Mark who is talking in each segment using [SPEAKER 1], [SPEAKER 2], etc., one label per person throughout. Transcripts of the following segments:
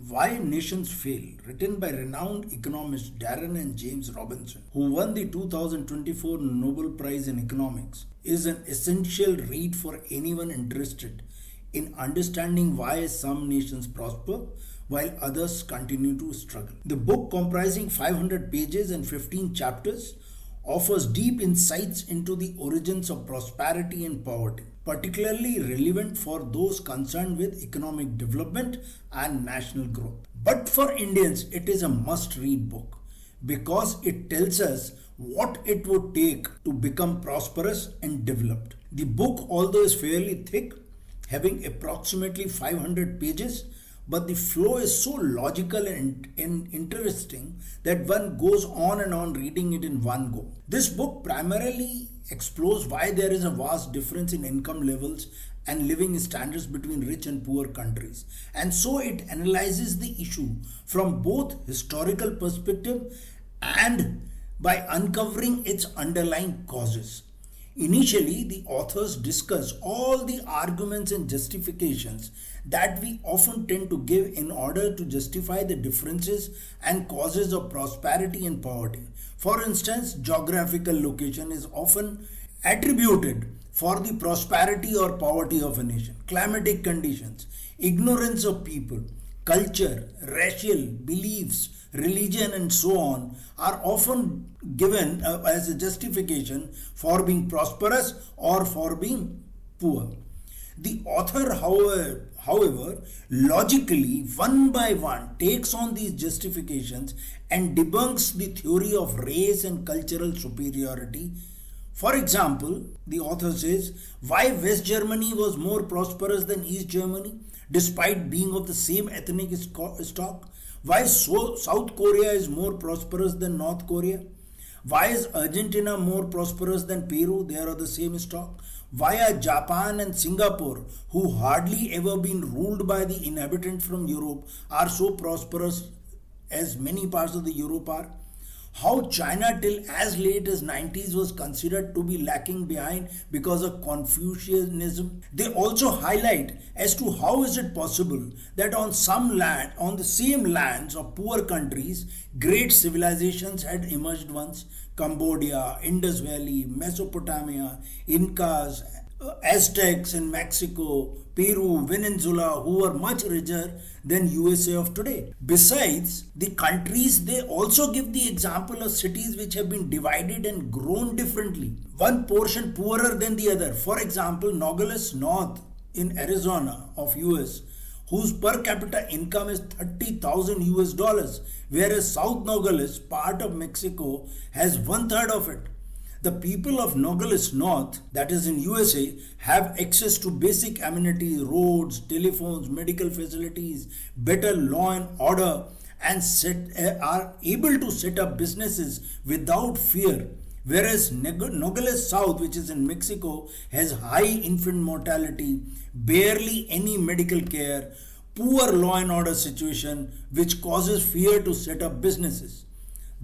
[SPEAKER 1] Why Nations Fail, written by renowned economists Darren and James Robinson, who won the 2024 Nobel Prize in Economics, is an essential read for anyone interested in understanding why some nations prosper while others continue to struggle. The book, comprising 500 pages and 15 chapters, offers deep insights into the origins of prosperity and poverty, particularly relevant for those concerned with economic development and national growth. But for Indians, it is a must read book because it tells us what it would take to become prosperous and developed. The book, although is fairly thick, having approximately 500 pages, but the flow is so logical and interesting that one goes on and on reading it in one go. This book primarily explores why there is a vast difference in income levels and living standards between rich and poor countries, and so it analyzes the issue from both historical perspective and by uncovering its underlying causes. Initially, the authors discuss all the arguments and justifications that we often tend to give in order to justify the differences and causes of prosperity and poverty. For instance, geographical location is often attributed for the prosperity or poverty of a nation. Climatic conditions, ignorance of people, culture, racial beliefs, religion, and so on are often given as a justification for being prosperous or for being poor. The author, however, logically, one by one, takes on these justifications and debunks the theory of race and cultural superiority. For example, the author says why West Germany was more prosperous than East Germany despite being of the same ethnic stock. Why South Korea is more prosperous than North Korea? Why is Argentina more prosperous than Peru? They are of the same stock. Why are Japan and Singapore, who hardly ever been ruled by the inhabitants from Europe, are so prosperous as many parts of the Europe are? How China till as late as 90s was considered to be lacking behind because of Confucianism. They also highlight as to how is it possible that on the same lands of poor countries, great civilizations had emerged once. Cambodia, Indus Valley, Mesopotamia, Incas, Aztecs in Mexico, Peru, Venezuela, who were much richer than USA of today. Besides the countries, they also give the example of cities which have been divided and grown differently. One portion poorer than the other. For example, Nogales North in Arizona of US, whose per capita income is 30,000 US dollars, whereas South Nogales, part of Mexico, has one third of it. The people of Nogales North, that is in USA, have access to basic amenities, roads, telephones, medical facilities, better law and order, and are able to set up businesses without fear. Whereas Nogales South, which is in Mexico, has high infant mortality, barely any medical care, poor law and order situation, which causes fear to set up businesses.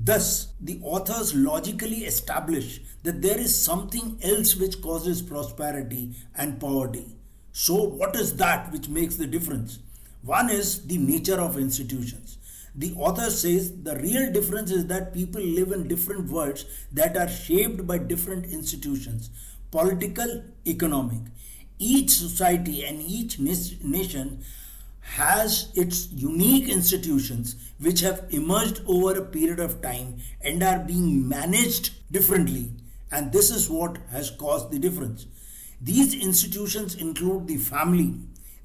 [SPEAKER 1] Thus, the authors logically establish that there is something else which causes prosperity and poverty. So, what is that which makes the difference? One is the nature of institutions. The author says the real difference is that people live in different worlds that are shaped by different institutions, political, economic. Each society and each nation has its unique institutions which have emerged over a period of time and are being managed differently, and this is what has caused the difference. These institutions include the family,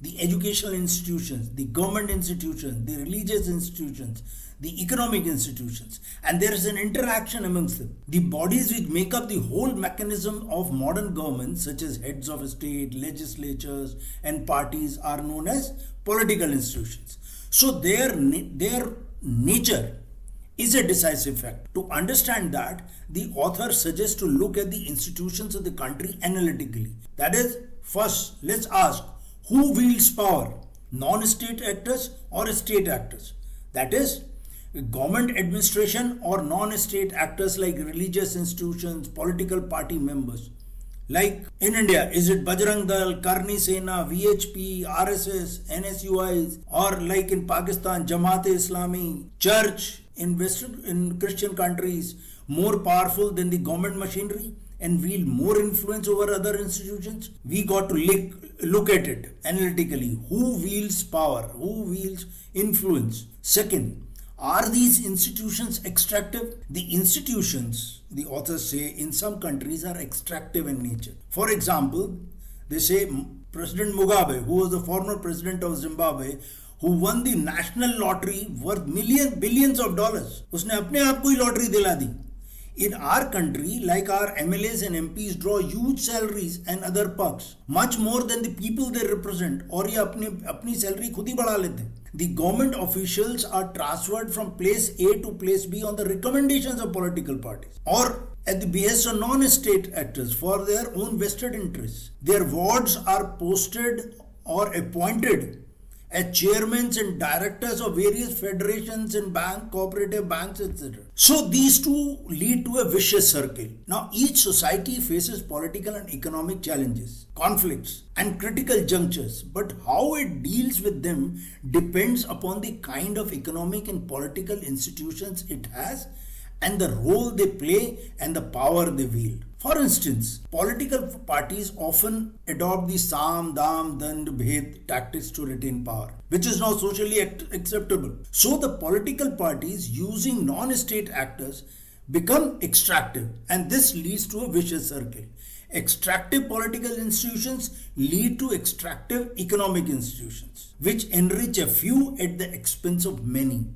[SPEAKER 1] the educational institutions, the government institutions, the religious institutions, the economic institutions, and there is an interaction amongst them. The bodies which make up the whole mechanism of modern governments, such as heads of state, legislatures, and parties, are known as political institutions. So their nature is a decisive factor. To understand that, the author suggests to look at the institutions of the country analytically. That is, first, let's ask, who wields power? Non-state actors or state actors? That is, government administration or non-state actors like religious institutions, political party members. Like in India, is it Bajrang Dal, Karni Sena, VHP, RSS, NSUIs, or like in Pakistan, Jamaat-e-Islami, church in Western in Christian countries more powerful than the government machinery and wield more influence over other institutions? We got to look at it analytically. Who wields power? Who wields influence? Second, are these institutions extractive? The institutions, the authors say, in some countries are extractive in nature. For example, they say President Mugabe, who was the former president of Zimbabwe, who won the national lottery worth billions of dollars. उसने अपने आप को ही lottery दिला दी. In our country, like our MLAs and MPs draw huge salaries and other perks, much more than the people they represent, और ये अपनी salary खुद ही बढ़ा लेते हैं. The government officials are transferred from place A to place B on the recommendations of political parties or at the behest of non-state actors for their own vested interests. Their wards are posted or appointed as chairmen and directors of various federations and cooperative banks, etc. So these two lead to a vicious circle. Now each society faces political and economic challenges, conflicts and critical junctures, but how it deals with them depends upon the kind of economic and political institutions it has and the role they play and the power they wield. For instance, political parties often adopt the Sam, Dam, Dand, Bhed tactics to retain power, which is now socially acceptable. So the political parties using non-state actors become extractive, and this leads to a vicious circle. Extractive political institutions lead to extractive economic institutions, which enrich a few at the expense of many.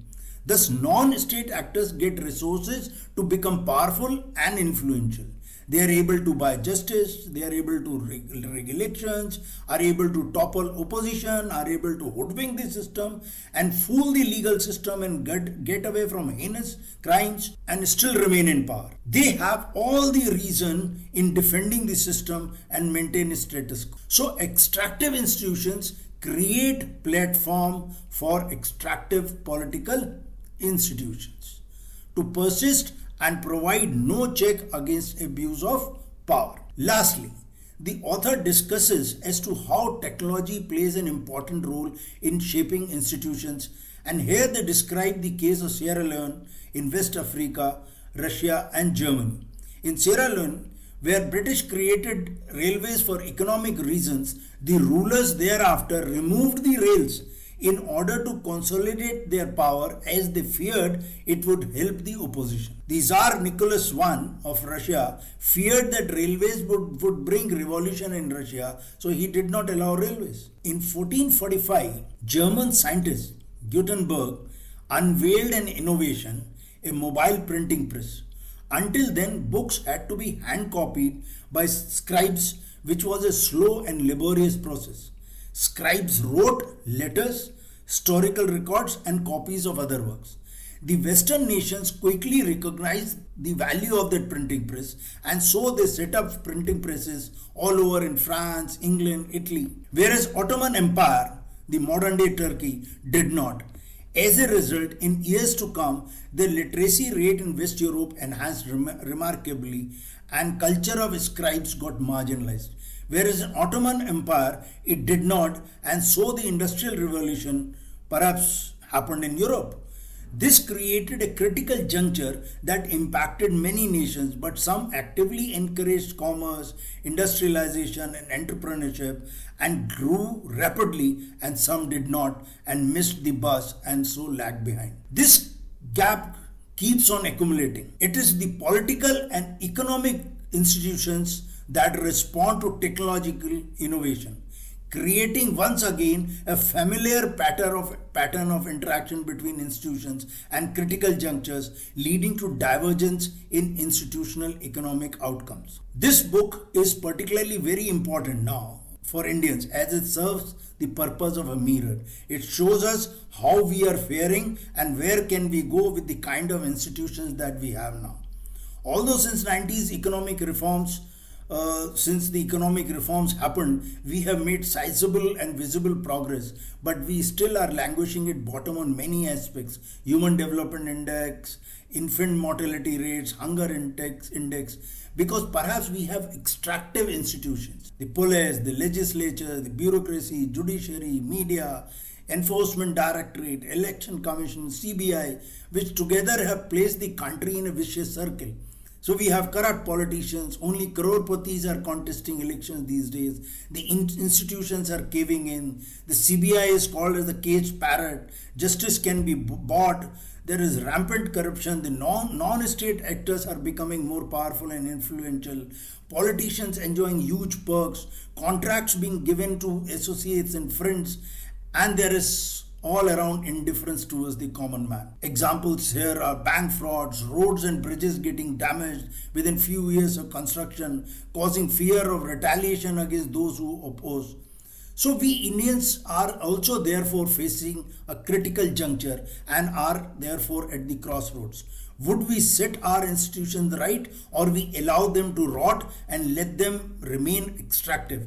[SPEAKER 1] Thus, non-state actors get resources to become powerful and influential. They are able to buy justice, they are able to rig elections, are able to topple opposition, are able to hoodwink the system and fool the legal system and get away from heinous crimes and still remain in power. They have all the reason in defending the system and maintain status quo. So, extractive institutions create platform for extractive political institutions to persist and provide no check against abuse of power. Lastly, the author discusses as to how technology plays an important role in shaping institutions, and here they describe the case of Sierra Leone in West Africa, Russia and Germany. In Sierra Leone, where British created railways for economic reasons, the rulers thereafter removed the rails in order to consolidate their power, as they feared it would help the opposition. The Tsar Nicholas I of Russia feared that railways would bring revolution in Russia, so he did not allow railways. In 1445, German scientist Gutenberg unveiled an innovation, a mobile printing press. Until then, books had to be hand copied by scribes, which was a slow and laborious process. Scribes wrote letters, historical records, and copies of other works. The Western nations quickly recognized the value of that printing press, and so they set up printing presses all over in France, England, Italy. Whereas Ottoman Empire, the modern day Turkey, did not. As a result, in years to come, the literacy rate in West Europe enhanced remarkably, and culture of scribes got marginalized. Whereas in Ottoman Empire, it did not, and so the Industrial Revolution perhaps happened in Europe. This created a critical juncture that impacted many nations, but some actively encouraged commerce, industrialization and entrepreneurship and grew rapidly, and some did not and missed the bus and so lagged behind. This gap keeps on accumulating. It is the political and economic institutions that respond to technological innovation, creating once again a familiar pattern of interaction between institutions and critical junctures, leading to divergence in institutional economic outcomes. This book is particularly very important now for Indians, as it serves the purpose of a mirror. It shows us how we are faring and where can we go with the kind of institutions that we have now. Although since 90s economic reforms since the economic reforms happened, we have made sizable and visible progress, but we still are languishing at bottom on many aspects. Human Development Index, infant mortality rates, hunger index, because perhaps we have extractive institutions. The police, the legislature, the bureaucracy, judiciary, media, enforcement directorate, election commission, CBI, which together have placed the country in a vicious circle. So we have corrupt politicians, only crorepathi's are contesting elections these days. The institutions are caving in. The CBI is called as the caged parrot. Justice can be bought. There is rampant corruption. The non-state actors are becoming more powerful and influential. Politicians enjoying huge perks. Contracts being given to associates and friends. And there is all around indifference towards the common man. Examples here are bank frauds, roads and bridges getting damaged within few years of construction, causing fear of retaliation against those who oppose. So we Indians are also therefore facing a critical juncture and are therefore at the crossroads. Would we set our institutions right, or we allow them to rot and let them remain extractive?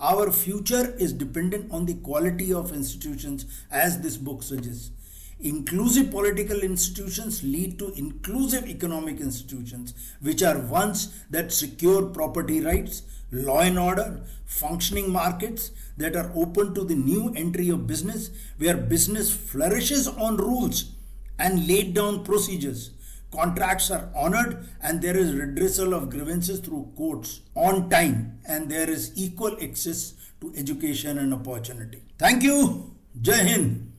[SPEAKER 1] Our future is dependent on the quality of institutions, as this book suggests. Inclusive political institutions lead to inclusive economic institutions, which are ones that secure property rights, law and order, functioning markets that are open to the new entry of business, where business flourishes on rules and laid down procedures. Contracts are honored and there is redressal of grievances through courts on time, and there is equal access to education and opportunity. Thank you. Jai Hind.